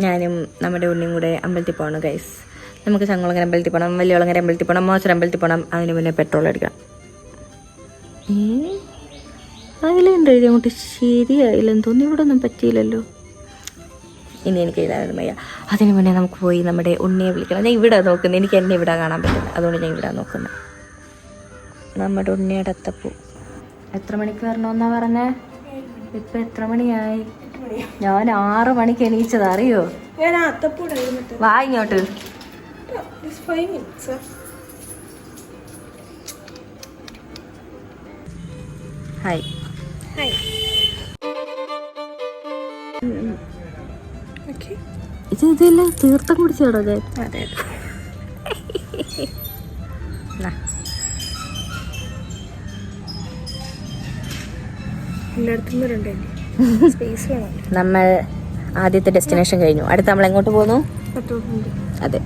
ഞാനും നമ്മുടെ ഉണ്ണിയും കൂടെ അമ്പലത്തിൽ പോകണം ഗൈസ്. നമുക്ക് ചങ്ങുളങ്ങര അമ്പലത്തിൽ പോകണം, വലിയകുളങ്ങര അമ്പലത്തിൽ പോകണം, മോശം അമ്പലത്തിൽ പോകണം. അതിന് മുന്നേ പെട്രോൾ അടിക്കണം. അതിലെന്താ അങ്ങോട്ട് ശരിയായില്ലെന്ന് തോന്നി. ഇവിടെ ഒന്നും പറ്റിയില്ലല്ലോ. ഇനി എനിക്ക് എഴുതാനൊന്നും വയ്യ. അതിന് മുന്നേ നമുക്ക് പോയി നമ്മുടെ ഉണ്ണിയെ വിളിക്കണം. ഞാൻ ഇവിടെ നോക്കുന്നത്, എനിക്ക് എന്നെ ഇവിടെ കാണാൻ പറ്റുന്നത്, അതുകൊണ്ട് ഞാൻ ഇവിടെ നോക്കുന്നത്. നമ്മുടെ ഉണ്ണിയുടെ അത്തപ്പൂ എത്ര മണിക്ക് വരണമെന്നാ പറഞ്ഞേ? ഇപ്പം എത്ര മണിയായി? ഞാൻ 6 മണിക്ക് എണീച്ചത് അറിയോ? വാ ഇങ്ങോട്ട്. ഹായ്. ഇതല്ല തീർത്ഥം കുടിച്ചാടോ ഞാൻ? അതെ. നമ്മൾ ആദ്യത്തെ ഡെസ്റ്റിനേഷൻ കഴിഞ്ഞു. അടുത്ത് നമ്മൾ എങ്ങോട്ട് പോകുന്നു? അതെ.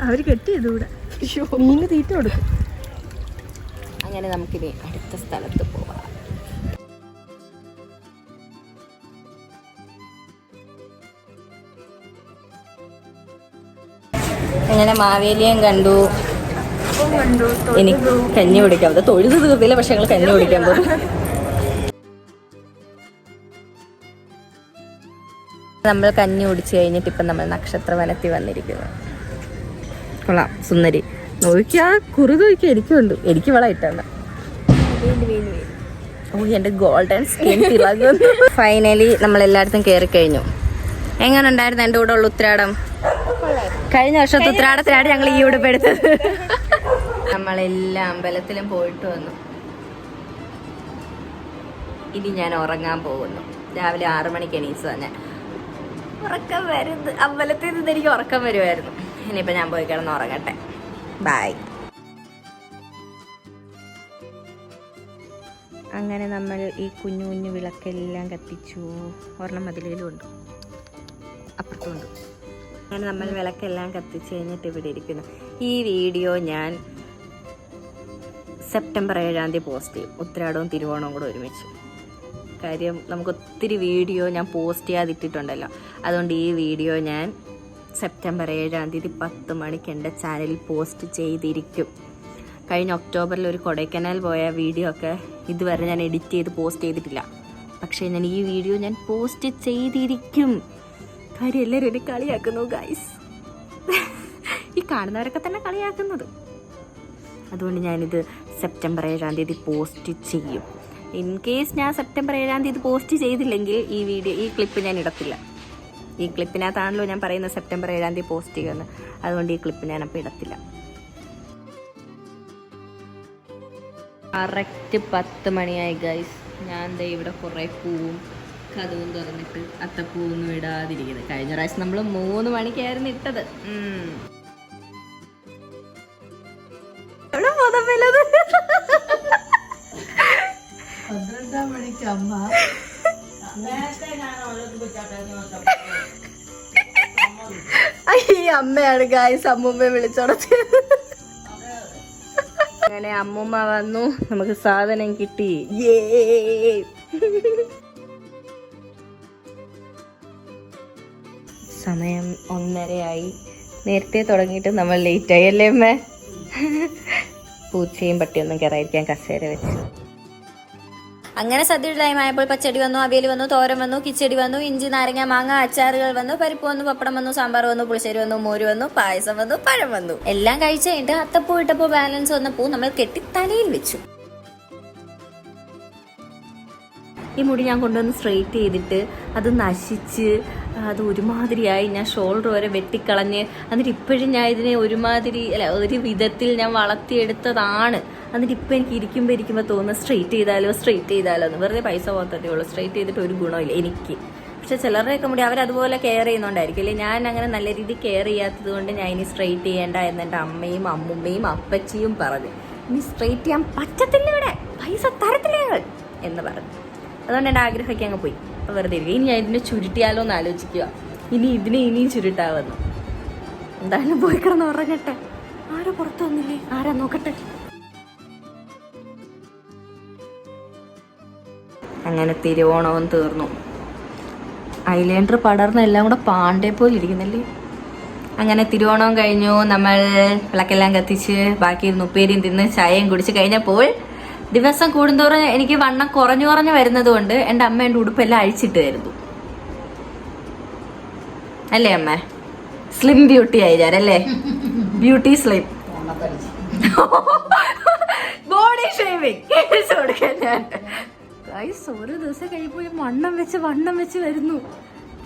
അവര് കെട്ടിയതൂടെ മീന് തീറ്റ കൊടുക്കും. അങ്ങനെ നമുക്കിനി അടുത്ത സ്ഥലത്ത് പോവാം. അങ്ങനെ മാവേലിയും കണ്ടു. എനിക്ക് കഞ്ഞി കുടിക്കാൻ പറ്റും. തൊഴുത് തീർത്തില്ല, പക്ഷെ ഞങ്ങൾ കഞ്ഞി കുടിക്കാൻ പോകും. നമ്മൾ കഞ്ഞി കുടിച്ചു കഴിഞ്ഞിട്ട് ഇപ്പം നമ്മൾ നക്ഷത്രവനത്തിൽ വന്നിരിക്കുന്നു. കൊള്ളാം, സുന്ദരി. നോക്കിയാ കുറുത് നോക്കിയാൽ എനിക്കുണ്ട്. എനിക്ക് വള ഇട്ടുണ്ട്. ഓ, എൻ്റെ ഗോൾഡൻ സ്കിൻ തിളങ്ങുന്നു. ഫൈനലി നമ്മൾ എല്ലായിടത്തും കയറി കഴിഞ്ഞു. എങ്ങനെ ഉണ്ടായിരുന്നു എൻ്റെ കൂടെ ഉള്ള ഉത്രാടം? കഴിഞ്ഞ വർഷത്തെ ഉത്രാടത്തിനാണ് ഞങ്ങൾ ഈ ഉടുപ്പ് എടുത്തത്. നമ്മളെല്ലാ അമ്പലത്തിലും പോയിട്ട് വന്നു. ഇനി ഞാൻ ഉറങ്ങാൻ പോകുന്നു. രാവിലെ 6 മണിക്ക് എണീച്ചു തന്നെ. ഉറക്കം വരുന്നത് അമ്പലത്തിൽ നിന്ന് എനിക്ക് ഉറക്കം വരുമായിരുന്നു. ഇനിയിപ്പോൾ ഞാൻ പോയി കിടന്ന് ഉറങ്ങട്ടെ. ബായ്. അങ്ങനെ നമ്മൾ ഈ കുഞ്ഞു കുഞ്ഞു വിളക്കെല്ലാം കത്തിച്ചു. ഒരെണ്ണം മതിലേലും ഉണ്ട്, അപ്പുറത്തുണ്ട്. അങ്ങനെ നമ്മൾ വിളക്കെല്ലാം കത്തിച്ച് കഴിഞ്ഞിട്ട് ഇവിടെ ഇരിക്കുന്നു. ഈ വീഡിയോ ഞാൻ സെപ്റ്റംബർ 7 പോസ്റ്റ് ചെയ്യും. ഉത്രാടവും തിരുവോണവും കൂടെ ഒരുമിച്ച്. കാര്യം നമുക്ക് ഒത്തിരി വീഡിയോ ഞാൻ പോസ്റ്റ് ചെയ്യാതിട്ടിട്ടുണ്ടല്ലോ. അതുകൊണ്ട് ഈ വീഡിയോ ഞാൻ സെപ്റ്റംബർ 7 10 മണിക്ക് എൻ്റെ ചാനലിൽ പോസ്റ്റ് ചെയ്തിരിക്കും. കഴിഞ്ഞ ഒക്ടോബറിൽ ഒരു കൊടൈക്കനാൽ പോയ വീഡിയോ ഒക്കെ ഇതുവരെ ഞാൻ എഡിറ്റ് ചെയ്ത് പോസ്റ്റ് ചെയ്തിട്ടില്ല. പക്ഷേ ഞാൻ ഈ വീഡിയോ ഞാൻ പോസ്റ്റ് ചെയ്തിരിക്കും. കാര്യം എല്ലാവരും എന്നെ കളിയാക്കുന്നു ഗൈസ്. ഈ കാണുന്നവരൊക്കെ തന്നെ കളിയാക്കുന്നത്. അതുകൊണ്ട് ഞാനിത് സെപ്റ്റംബർ 7 പോസ്റ്റ് ചെയ്യും. ഇൻ കേസ് ഞാൻ സെപ്റ്റംബർ 7 പോസ്റ്റ് ചെയ്തില്ലെങ്കിൽ ഈ ക്ലിപ്പ് ഞാൻ ഇടത്തില്ല. ഈ ക്ലിപ്പിനകത്താണല്ലോ ഞാൻ പറയുന്നത് സെപ്റ്റംബർ 7 പോസ്റ്റ് ചെയ്യുമെന്ന്. അതുകൊണ്ട് ഈ ക്ലിപ്പ് ഞാൻ അപ്പോൾ ഇടത്തില്ല. കറക്റ്റ് 10 മണിയായി ഗൈസ്. ഞാൻ ദേ ഇവിടെ കുറേ പൂവും കഥവും തുറന്നിട്ട് അത്തപ്പൂവൊന്നും ഇടാതിരിക്കുന്നത്. കഴിഞ്ഞ പ്രാവശ്യം നമ്മൾ 3 മണിക്കായിരുന്നു ഇട്ടത്. എവിടെ പോതപ്പല്ലത്? 12 മണിക്ക് അമ്മ ഈ അമ്മയാണ് ഗായ്സ് അമ്മൂമ്മയെ വിളിച്ചോടത്തിയത്. അങ്ങനെ അമ്മൂമ്മ വന്നു, നമുക്ക് സാധനം കിട്ടി. സമയം 1:30 നേരത്തെ തുടങ്ങിയിട്ട് നമ്മൾ ലേറ്റായി അല്ലേ അമ്മേ? പൂച്ചയും പട്ടിയൊന്നും കയറാതിരിക്കാൻ കസേര വെച്ച്. അങ്ങനെ സദ്യയുടെ ടൈം ആയപ്പോൾ പച്ചടി വന്നു, അവിയൽ വന്നു, തോരൻ വന്നു, കിച്ചടി വന്നു, ഇഞ്ചി, നാരങ്ങ, മാങ്ങ, അച്ചാറുകൾ വന്നു, പരിപ്പ് വന്നു, പപ്പടം വന്നു, സാമ്പാർ വന്നു, പുളിശ്ശേരി വന്നു, മോര് വന്നു, പായസം വന്നു, പഴം വന്നു. എല്ലാം കഴിച്ച് കഴിഞ്ഞിട്ട് അത്തപ്പൂ ഇട്ടപ്പോൾ ബാലൻസ് വന്ന പൂ നമ്മൾ കെട്ടി തലയിൽ വെച്ചു. ഈ മുടി ഞാൻ കൊണ്ടുവന്ന് സ്ട്രെയിറ്റ് ചെയ്തിട്ട് അത് നശിച്ച് അത് ഒരുമാതിരിയായി. ഞാൻ ഷോൾഡർ വരെ വെട്ടിക്കളഞ്ഞ് എന്നിട്ട് ഇപ്പോഴും ഞാൻ ഇതിനെ ഒരു വിധത്തിൽ ഞാൻ വളർത്തിയെടുത്തതാണ്. എന്നിട്ട് ഇപ്പം എനിക്ക് ഇരിക്കുമ്പോൾ തോന്നുന്നു സ്ട്രെയിറ്റ് ചെയ്താലോ എന്ന്. വെറുതെ പൈസ പോകത്തേ ഉള്ളൂ. സ്ട്രെയിറ്റ് ചെയ്തിട്ട് ഒരു ഗുണമില്ല എനിക്ക്. പക്ഷെ ചിലരുടെയൊക്കെ മുടി അവരതുപോലെ കെയർ ചെയ്യുന്നുണ്ടായിരിക്കും അല്ലേ. ഞാൻ അങ്ങനെ നല്ല രീതിയിൽ കെയർ ചെയ്യാത്തത് കൊണ്ട് ഞാൻ ഇനി സ്ട്രെയിറ്റ് ചെയ്യേണ്ട എന്ന് എൻ്റെ അമ്മയും അമ്മുമ്മയും അപ്പച്ചിയും പറഞ്ഞു. ഇനി സ്ട്രെയിറ്റ് ചെയ്യാൻ പറ്റത്തില്ല, ഇവിടെ പൈസ തരത്തില്ല എന്ന് പറഞ്ഞു. അതുകൊണ്ട് എൻ്റെ ആഗ്രഹമൊക്കെ അങ്ങ് പോയി. അപ്പോൾ വെറുതെ ഇരിക്കും. ഇനി ഞാൻ ഇതിനെ ചുരുട്ടിയാലോ എന്ന് ആലോചിക്കുക. ഇനിയും ചുരുട്ടാവുന്നു. എന്തായാലും പോയി കിടന്ന് ഉറങ്ങട്ടെ. ആരോ പുറത്ത് വന്നില്ലേ? ആരാ നോക്കട്ടെ. അങ്ങനെ തിരുവോണവും തീർന്നു. ഐലൈനർ പടർന്ന് എല്ലാം കൂടെ പാണ്ഡെ പോലെ ഇരിക്കുന്നില്ലേ. അങ്ങനെ തിരുവോണവും കഴിഞ്ഞു. നമ്മൾ വിളക്കെല്ലാം കത്തിച്ച് ബാക്കി ഉപ്പേരിയും തിന്ന് ചായയും കുടിച്ച് കഴിഞ്ഞപ്പോൾ ദിവസം കൂടുന്തോറും എനിക്ക് വണ്ണം കുറഞ്ഞു വരുന്നത് കൊണ്ട് എൻ്റെ അമ്മ എൻ്റെ ഉടുപ്പെല്ലാം അഴിച്ചിട്ട് തരുന്നു. അല്ലേ അമ്മ? സ്ലിം ബ്യൂട്ടി ആയി ഞാൻ അല്ലേ? ബ്യൂട്ടി സ്ലിം ബോഡി ഷേവിങ് കൊടുക്കാൻ ഞാൻ. ഓരോ ദിവസം കഴിയുമ്പോൾ വണ്ണം വെച്ച് വരുന്നു.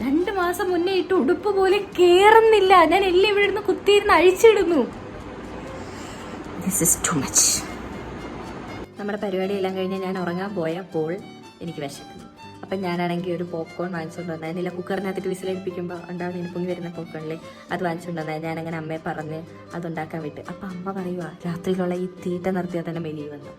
2 മാസം മുന്നേ ഇട്ട് ഉടുപ്പ് പോലെ കേറുന്നില്ല. ഞാൻ എല്ലാം ഇവിടെ ഇരുന്ന് കുത്തിയിരുന്ന് അഴിച്ചിടുന്നു. This is too much. നമ്മുടെ പരിപാടിയെല്ലാം കഴിഞ്ഞ് ഞാൻ ഉറങ്ങാൻ പോയപ്പോൾ എനിക്ക് വിശക്കുന്നു. അപ്പം ഞാനാണെങ്കിൽ ഒരു പോപ്കോൺ വാങ്ങിച്ചുകൊണ്ട് വന്നതിനില്ല, കുക്കറിനകത്തിട്ട് വിസിലടിപ്പിക്കുമ്പോൾ ഉണ്ടാകുന്ന പൊങ്ങി വരുന്ന പോപ്കോണിലെ അത് വാങ്ങിച്ചുകൊണ്ട് വന്നത്. ഞാനങ്ങനെ അമ്മയെ പറഞ്ഞ് അതുണ്ടാക്കാൻ വിട്ട്. അപ്പം അമ്മ പറയുക രാത്രിയിലുള്ള ഈ തീറ്റ നിർത്തിയാൽ തന്നെ മെലിയുമെന്ന്.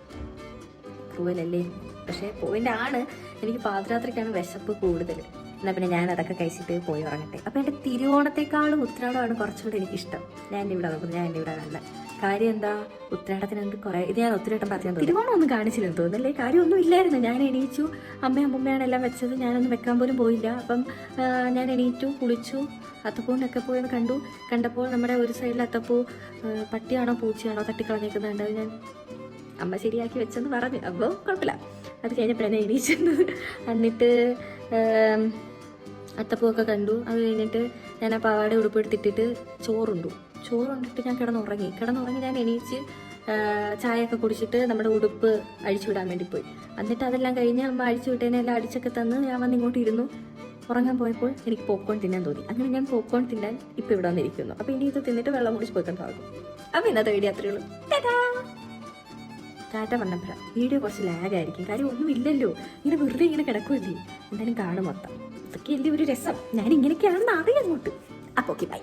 ക്രൂവലല്ലേ? പക്ഷേ പോയിന്റ് ആണ്. എനിക്ക് പാതിരാത്രിക്കാണ് വിശപ്പ് കൂടുതൽ. എന്നാൽ പിന്നെ ഞാൻ അതൊക്കെ കഴിച്ചിട്ട് പോയി ഉറങ്ങട്ടെ. അപ്പം എൻ്റെ തിരുവോണത്തെക്കാളും ഉത്രാടമാണ് കുറച്ചുകൂടി എനിക്കിഷ്ടം. ഞാൻ എൻ്റെ ഇവിടെ നോക്കുന്നത്, ഞാൻ എൻ്റെ ഇവിടെ നല്ല കാര്യം എന്താ, ഉത്രാടത്തിനകത്ത് കുറേ ഇത് ഞാൻ ഒത്തിരി വട്ടം പറഞ്ഞു. തിരുവോണം ഒന്നും കാണിച്ചില്ലെന്ന് തോന്നുന്നല്ലേ? കാര്യമൊന്നും ഇല്ലായിരുന്നു. ഞാൻ എണീച്ചു, അമ്മയാണ് എല്ലാം വെച്ചത്, ഞാനൊന്നും വെക്കാൻ പോലും പോയില്ല. അപ്പം ഞാൻ എണീറ്റു, കുളിച്ചു, അത്തപ്പൂവിനൊക്കെ പോയി കണ്ടപ്പോൾ നമ്മുടെ ഒരു സൈഡിൽ അത്തപ്പൂ പട്ടിയാണോ പൂച്ചയാണോ തട്ടിക്കളഞ്ഞേക്കുന്നുണ്ട്. അത് ഞാൻ അമ്മ ശരിയാക്കി വെച്ചെന്ന് പറഞ്ഞു. അപ്പോൾ കുഴപ്പമില്ല. അത് കഴിഞ്ഞപ്പോഴാണ് എണീച്ചത്. എന്നിട്ട് അത്തപ്പൂവൊക്കെ കണ്ടു. അത് കഴിഞ്ഞിട്ട് ഞാൻ ആ പാവാട ഉടുപ്പെടുത്തിട്ടിട്ട് ചോറുണ്ടിട്ട് ഞാൻ കിടന്നുറങ്ങി. ഞാൻ എണീച്ച് ചായയൊക്കെ കുടിച്ചിട്ട് നമ്മുടെ ഉടുപ്പ് അഴിച്ചുവിടാൻ വേണ്ടി പോയി. എന്നിട്ട് അതെല്ലാം കഴിഞ്ഞ് അമ്മ അഴിച്ചു വിട്ടതിനെല്ലാം അടിച്ചൊക്കെ തന്ന് ഞാൻ വന്ന് ഇങ്ങോട്ട് ഇരുന്നു. ഉറങ്ങാൻ പോയപ്പോൾ എനിക്ക് പോപ്കോൺ തിന്നാൻ തോന്നി. അങ്ങനെ ഞാൻ പോപ്കോൺ തിന്നാൻ ഇപ്പോൾ ഇവിടെ വന്നിരിക്കുന്നു. അപ്പോൾ ഇനി ഇത് തിന്നിട്ട് വെള്ളം കുടിച്ച് പോയിക്കൊണ്ടാകും. അപ്പോൾ ഇന്നത്തെ വീഡിയോ അത്രയേ ഉള്ളൂ. ടാറ്റ പണ്ടപ്പഴ. വീഡിയോ കുറച്ച് ലാഗായിരിക്കും, കാര്യം ഒന്നും ഇല്ലല്ലോ, ഇങ്ങനെ വെറുതെ ഇങ്ങനെ കിടക്കുമല്ലേ. എന്തായാലും കാണും മൊത്തം. ഇതൊക്കെ അല്ലേ ഒരു രസം. ഞാൻ ഇങ്ങനെയൊക്കെയാണെന്ന് അറിയാം അങ്ങോട്ട്. അപ്പോൾ ഓക്കെ, ബൈ.